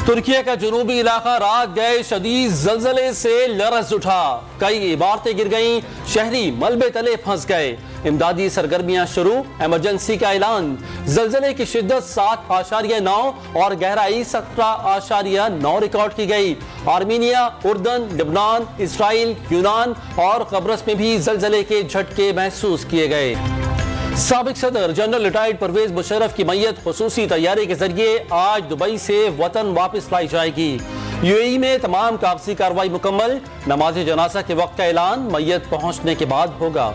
ترکیہ کا جنوبی علاقہ رات گئے شدید زلزلے سے لرز اٹھا، کئی عمارتیں گر گئیں، شہری ملبے تلے پھنس گئے، امدادی سرگرمیاں شروع، ایمرجنسی کا اعلان، زلزلے کی شدت 7.9 اور گہرائی 17.9 ریکارڈ کی گئی۔ آرمینیا، اردن، لبنان، اسرائیل، یونان اور قبرص میں بھی زلزلے کے جھٹکے محسوس کیے گئے۔ سابق صدر جنرل ریٹائرڈ پرویز مشرف کی میت خصوصی طیارے کے ذریعے آج دبئی سے وطن واپس لائی جائے گی۔ یو اے ای میں تمام کاغذی کارروائی مکمل، نماز جنازہ کے وقت کا اعلان میت پہنچنے کے بعد ہوگا۔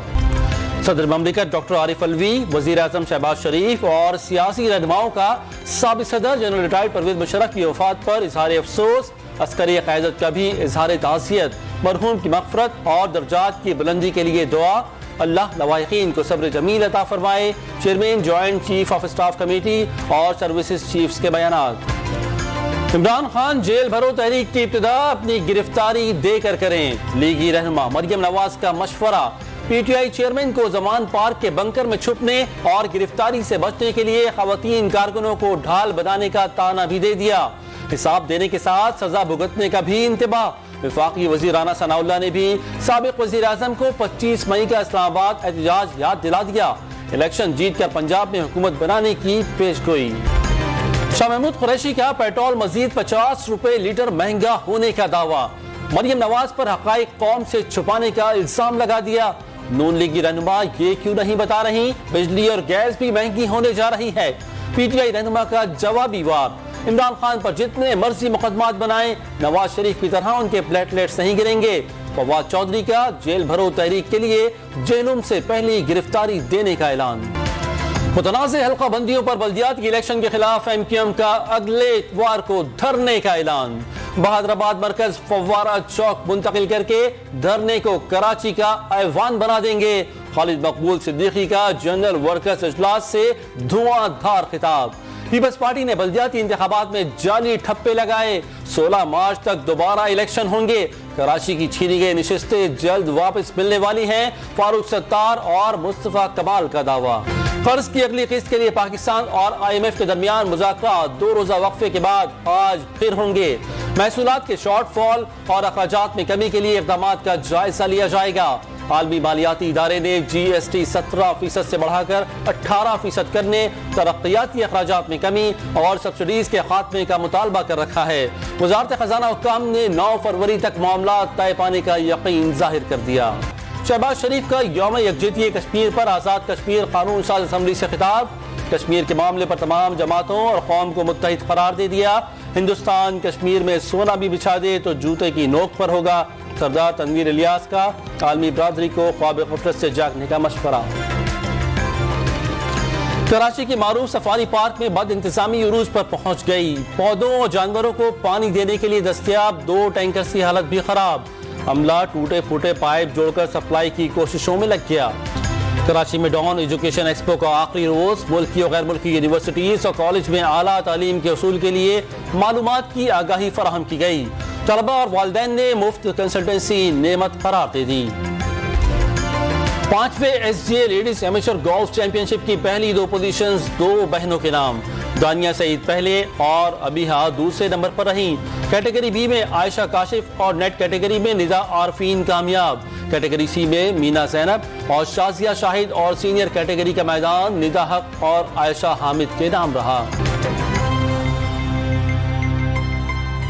صدر مملکت ڈاکٹر عارف علوی، وزیر اعظم شہباز شریف اور سیاسی رہنماؤں کا سابق صدر جنرل ریٹائرڈ پرویز مشرف کی وفات پر اظہار افسوس، عسکری قیادت کا بھی اظہار تعزیت، مرحوم کی مغفرت اور درجات کی بلندی کے لیے دعا، اللہ لواحقین کو صبر جمیل عطا فرمائے۔ Chairman joint chief of staff committee اور سروسز چیفز کے بیانات۔ عمران خان جیل بھرو تحریک کی ابتدا اپنی گرفتاری دے کر کریں، لیگی رہنما مریم نواز کا مشورہ۔ پی ٹی آئی چیئرمین کو زمان پارک کے بنکر میں چھپنے اور گرفتاری سے بچنے کے لیے خواتین کارکنوں کو ڈھال بنانے کا طعنہ بھی دے دیا، حساب دینے کے ساتھ سزا بھگتنے کا بھی انتباہ۔ وفاقی وزیر رانا ثناء اللہ نے بھی سابق وزیر اعظم کو 25 مئی کا اسلام آباد احتجاج یاد دلا دیا، الیکشن جیت کر پنجاب میں حکومت بنانے کی پیش گوئی۔ شاہ محمود قریشی کا پیٹرول مزید 50 روپے لیٹر مہنگا ہونے کا دعویٰ، مریم نواز پر حقائق قوم سے چھپانے کا الزام لگا دیا۔ نون لیگی رہنما یہ کیوں نہیں بتا رہی بجلی اور گیس بھی مہنگی ہونے جا رہی ہے؟ پی ٹی آئی رہنما کا جوابی وار، عمران خان پر جتنے مرضی مقدمات بنائیں، نواز شریف کی طرح ان کے پلیٹلیٹس نہیں گریں گے۔ فواد چودھری کا جیل بھرو تحریک کے لیے جیلوں سے پہلی گرفتاری دینے کا اعلان۔ متنازع حلقہ بندیوں پر بلدیات کی الیکشن کے خلاف ایم کیو ایم کا اگلے اتوار کو دھرنے کا اعلان۔ بہادر آباد مرکز فوارہ چوک منتقل کر کے دھرنے کو کراچی کا ایوان بنا دیں گے۔ خالد مقبول صدیقی کا جنرل ورکرز اجلاس سے دھواں دھار خطاب۔ پیپلز پارٹی نے بلدیاتی انتخابات میں جعلی ٹھپے لگائے، 16 مارچ تک دوبارہ الیکشن ہوں گے۔ کراچی کی چھینی گئی نشستیں جلد واپس ملنے والی ہیں، فاروق ستار اور مصطفیٰ کمال کا دعویٰ۔ قرض کی اگلی قسط کے لیے پاکستان اور آئی ایم ایف کے درمیان مذاکرات 2 روزہ وقفے کے بعد آج پھر ہوں گے۔ محصولات کے شارٹ فال اور اخراجات میں کمی کے لیے اقدامات کا جائزہ لیا جائے گا۔ عالمی مالیاتی ادارے نے جی ایس ٹی 17% سے بڑھا کر 18% کرنے، ترقیاتی اخراجات میں کمی اور سبسڈیز کے خاتمے کا مطالبہ کر رکھا ہے۔ وزارت خزانہ حکام نے 9 فروری تک معاملات طے پانے کا یقین ظاہر کر دیا۔ شہباز شریف کا یوم یکجہتی کشمیر پر آزاد کشمیر قانون ساز اسمبلی سے خطاب، کشمیر کے معاملے پر تمام جماعتوں اور قوم کو متحد قرار دے دیا۔ ہندوستان کشمیر میں سونا بھی بچھا دے تو جوتے کی نوک پر ہوگا، سردار تنویر الیاس کا عالمی برادری کو خواب غفلت سے جاگنے کا مشورہ۔ کراچی کے معروف سفاری پارک میں بد انتظامی عروج پر پہنچ گئی، پودوں اور جانوروں کو پانی دینے کے لیے دستیاب 2 ٹینکرز کی حالت بھی خراب، عملہ ٹوٹے پھوٹے پائپ جوڑ کر سپلائی کی کوششوں میں لگ گیا۔ کراچی میں ڈان ایجوکیشن ایکسپو کا آخری روز، ملکی اور غیر ملکی یونیورسٹیز اور کالج میں اعلیٰ تعلیم کے حصول کے لیے معلومات کی آگاہی فراہم کی گئی، طلبہ اور والدین نے مفت کنسلٹنسی نعمت قرار دے دی۔ 5ویں ایس جی اے لیڈیز ایمیچر گولف چیمپئن شپ کی پہلی 2 پوزیشنز 2 بہنوں کے نام، دانیہ سعید پہلے اور ابیہا دوسرے نمبر پر رہیں۔ کیٹیگری بی میں عائشہ کاشف اور نیٹ کیٹیگری میں ندا عارفین کامیاب۔ کیٹیگری سی میں مینا زینب اور شازیہ شاہد اور سینئر کیٹیگری کا میدان ندا حق اور عائشہ حامد کے نام رہا۔